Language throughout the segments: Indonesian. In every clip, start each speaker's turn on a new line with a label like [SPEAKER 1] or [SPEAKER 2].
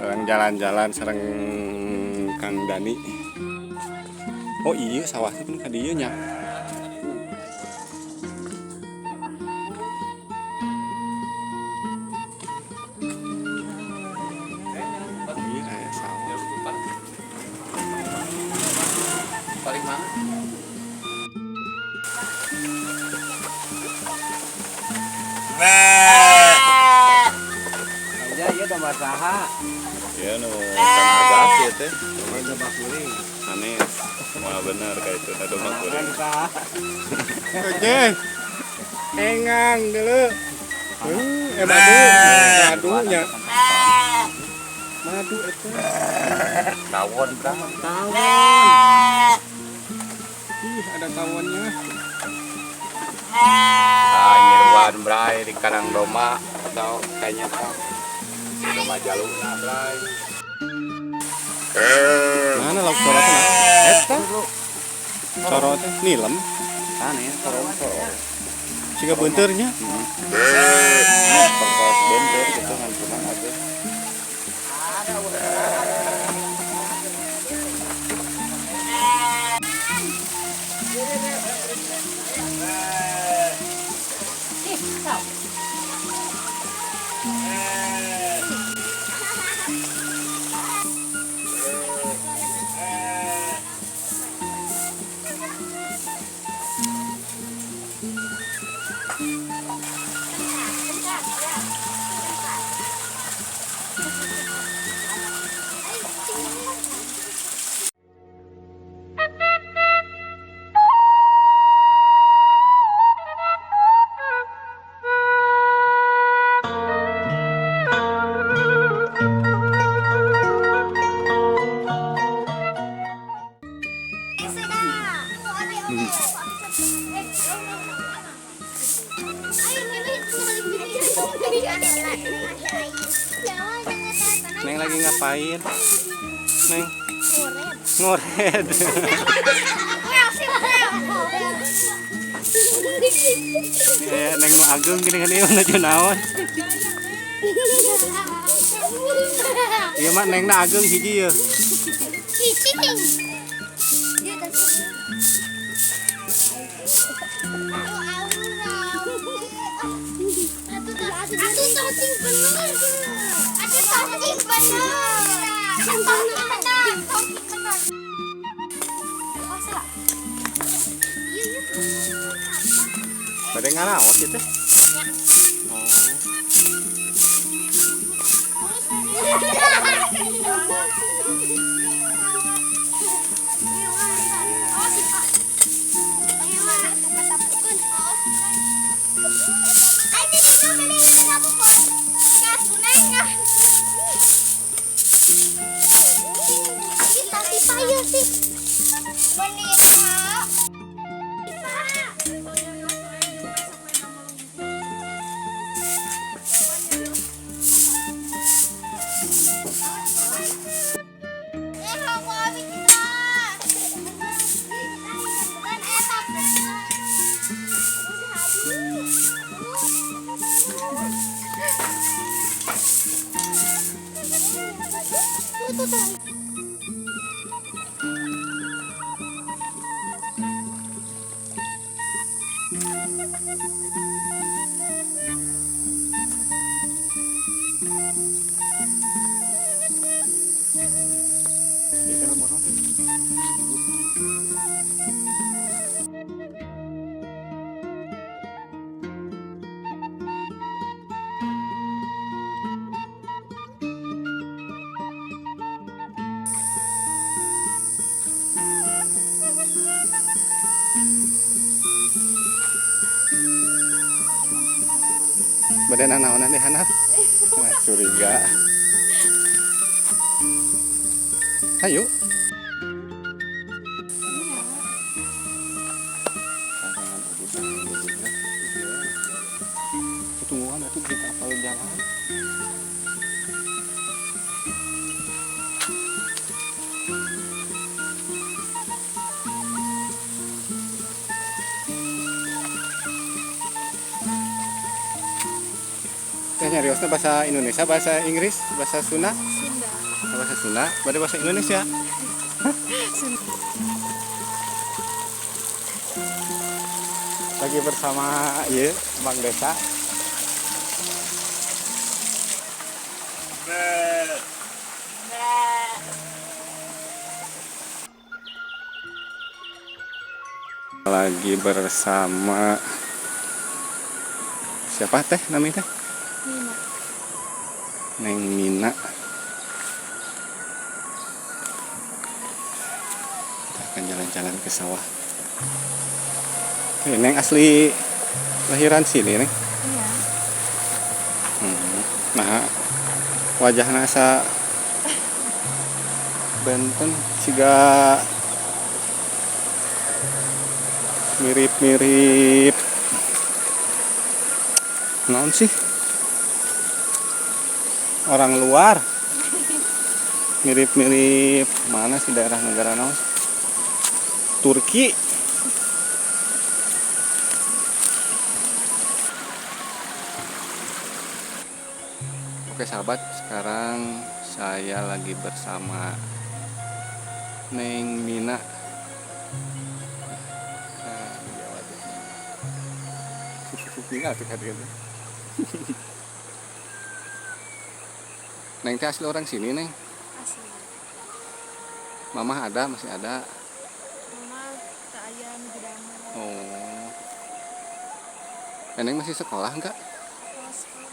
[SPEAKER 1] Orang jalan-jalan sareng Kang Dani. Oh iya sawah teh ka dieu nya. Iya aya sawah.
[SPEAKER 2] Paling mana? Aja ieu gambar saha?
[SPEAKER 1] Ieu nu tengah gas ieu teh.
[SPEAKER 2] Gambar kuring.
[SPEAKER 1] Aneh. Wah bener kayak itu ada makhluk.
[SPEAKER 2] Kan saha?
[SPEAKER 1] Oke. Engang dulu. Madu nya. Madu itu.
[SPEAKER 2] Tawon berapa?
[SPEAKER 1] Tawon. Ih, ada tawonnya.
[SPEAKER 2] Nyeruan bray di kandang domba atau kayaknya tau. Domba jalurna bray.
[SPEAKER 1] Mana lauk sorotnya? Eta. Sorotnya nilem.
[SPEAKER 2] Aneh, sorong.
[SPEAKER 1] Siga beunteurnya.
[SPEAKER 2] Perkos bentur gitu kan cuma aja.
[SPEAKER 1] Neng lagi ngapain? Neng ngoret. Neng nu agung gini kan ieu nu naon? Ieu mah neng na agung hiji yeuh. Bade ngaraos ieu teh. Badan naonan deh Hana. Nah, curiga. Ayo. Tungguan itu kita apal jalan. nyariosna bahasa Indonesia, bahasa Inggris, bahasa Sunda,
[SPEAKER 3] Sunda.
[SPEAKER 1] bahasa Sunda, berarti bahasa Indonesia.
[SPEAKER 3] Sunda.
[SPEAKER 1] Lagi bersama Bang Desa. Lagi bersama siapa teh namanya teh?
[SPEAKER 3] Nina.
[SPEAKER 1] Neng Mina. Kita akan jalan-jalan ke sawah. Neng asli lahiran sini, Neng.
[SPEAKER 3] Iya.
[SPEAKER 1] Nah, wajahna asa benten siga mirip-mirip naon sih? Orang luar. Mirip-mirip mana sih daerah negara naon? Turki. Oke sahabat, sekarang saya lagi bersama Neng Mina. Nah, dia wajahnya. Mina tuh kadang. Neng teh asli orang sini, Neng.
[SPEAKER 3] Asli.
[SPEAKER 1] Mama ada, masih ada.
[SPEAKER 3] Mama tak ayam gedama.
[SPEAKER 1] Oh. Neng masih sekolah enggak?
[SPEAKER 3] Kalau sekolah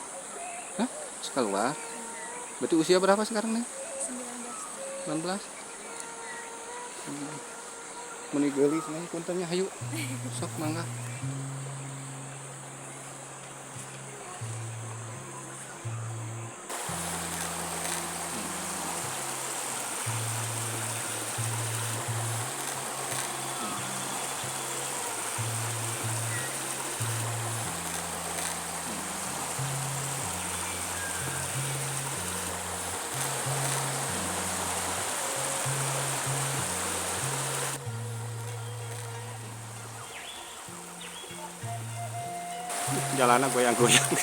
[SPEAKER 1] Hah? Sekolah. Berarti usia berapa sekarang, Neng?
[SPEAKER 3] 19 tahun.
[SPEAKER 1] 19. Meni geulis Neng puntennya hayu. Sok mangga. Jalanan goyang-goyang.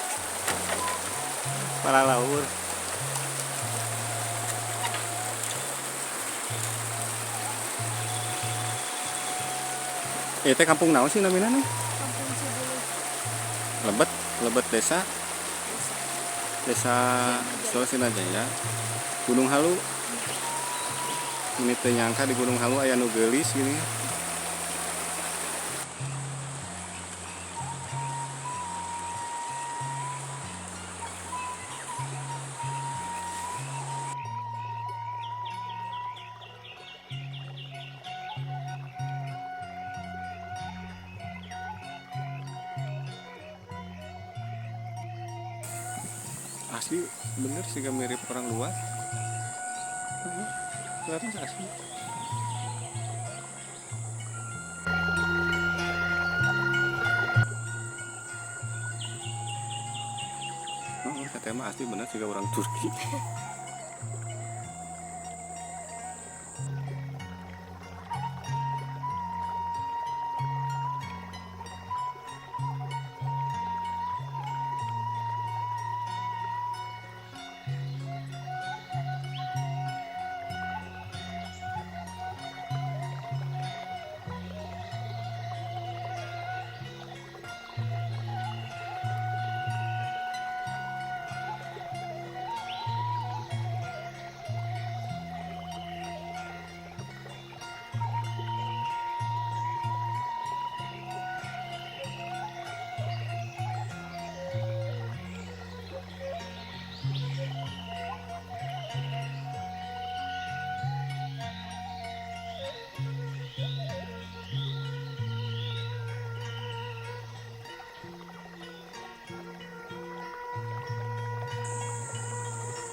[SPEAKER 1] Para laur. Teh kampung naon sih namina, Neng?
[SPEAKER 3] Kampung Cibulu.
[SPEAKER 1] Lebet, Lebet desa. Desa Sulawesi Jaya. Gunung Halu. Ini teh nyangka di Gunung Halu aya nu geulis gini. Asli bener sih gak mirip orang luar. Kelihatan asli. Katanya mah asli bener sih gak orang Turki.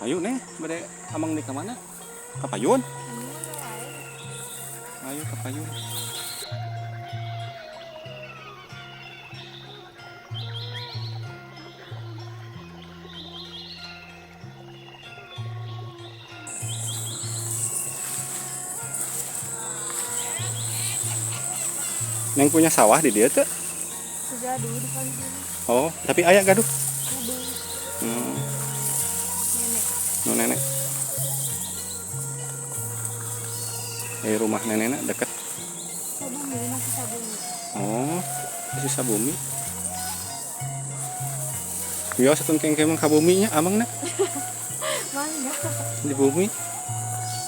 [SPEAKER 1] Ayo nih, bade amang di kemana? Ke Payun? Ayo ke Payun. Neng punya sawah di dia tuh?
[SPEAKER 3] Sejadi di kali ini.
[SPEAKER 1] Oh, tapi ayah gaduh.
[SPEAKER 3] Aduh.
[SPEAKER 1] Hmm. Nu nenek. Rumah neneknya deket.
[SPEAKER 3] Sabumi, masih sabumi.
[SPEAKER 1] Oh, di Sabumi. Iya, satu kengkeng ka buminya amangna.
[SPEAKER 3] Mangga.
[SPEAKER 1] Di bumi.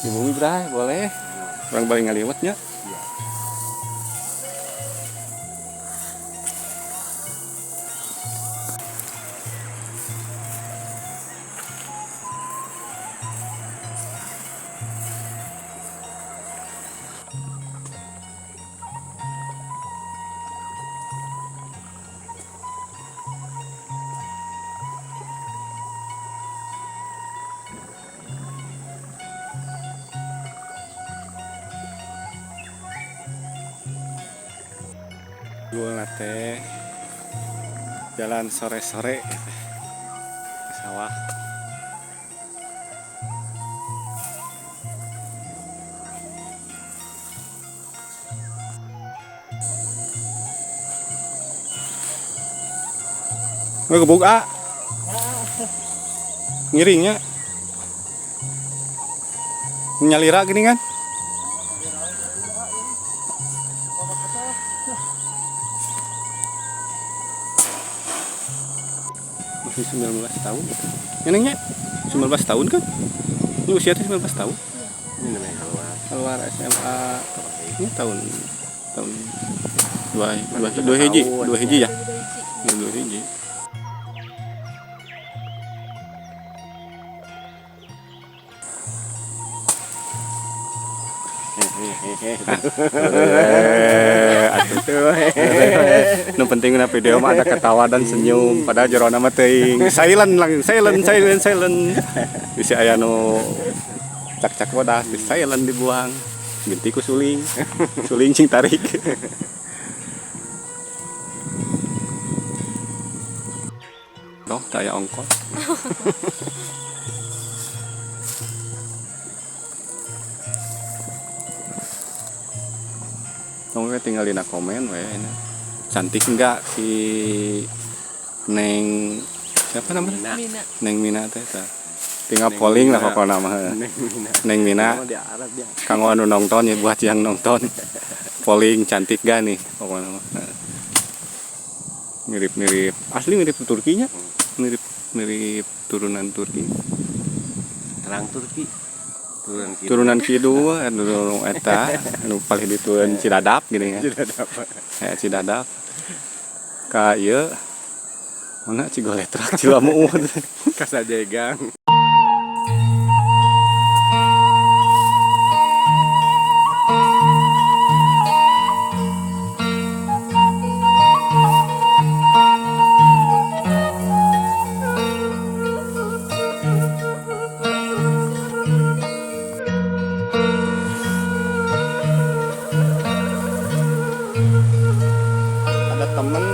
[SPEAKER 1] Di bumi bray, boleh. Orang balik ngaliwatnya. Gua teh jalan sore-sore ke sawah. Nggak gebuk ngiringnya nyalira gini kan. Masih 19 tahun. Neneknya 19 tahun kan? Ini usianya 19 tahun.
[SPEAKER 2] Ini namanya
[SPEAKER 1] Keluar SMA ini tahun 2 hiji ya.
[SPEAKER 3] Udah isi.
[SPEAKER 1] 2 hiji. Nu penting na video mah ada ketawa dan senyum padahal jerona mah teuing silent bisa aya nu cak-cak wadah silent dibuang binti ku suling cing tarik. Doh taya ongkos. Kamu tinggalin komen we ini. Cantik enggak si Neng siapa namanya?
[SPEAKER 3] Mina.
[SPEAKER 1] Neng Mina teh tah. Tinggal polling lah pokoknya mah. Neng Mina.
[SPEAKER 2] di Arab ya.
[SPEAKER 1] Kanggo anu nonton ya buat yang nonton. Polling cantik gak nih pokoknya mah. Mirip-mirip asli mirip Turkinya. Mirip turunan Turki.
[SPEAKER 2] Orang Turki.
[SPEAKER 1] Turunan kidul anu eta anu paling ditueun Cidadap gini kan.
[SPEAKER 2] Cidadap.
[SPEAKER 1] Kayak Cidadap. Ka ieu mana Cigoletrak Cilamu
[SPEAKER 2] Kasajegang.
[SPEAKER 1] ada temen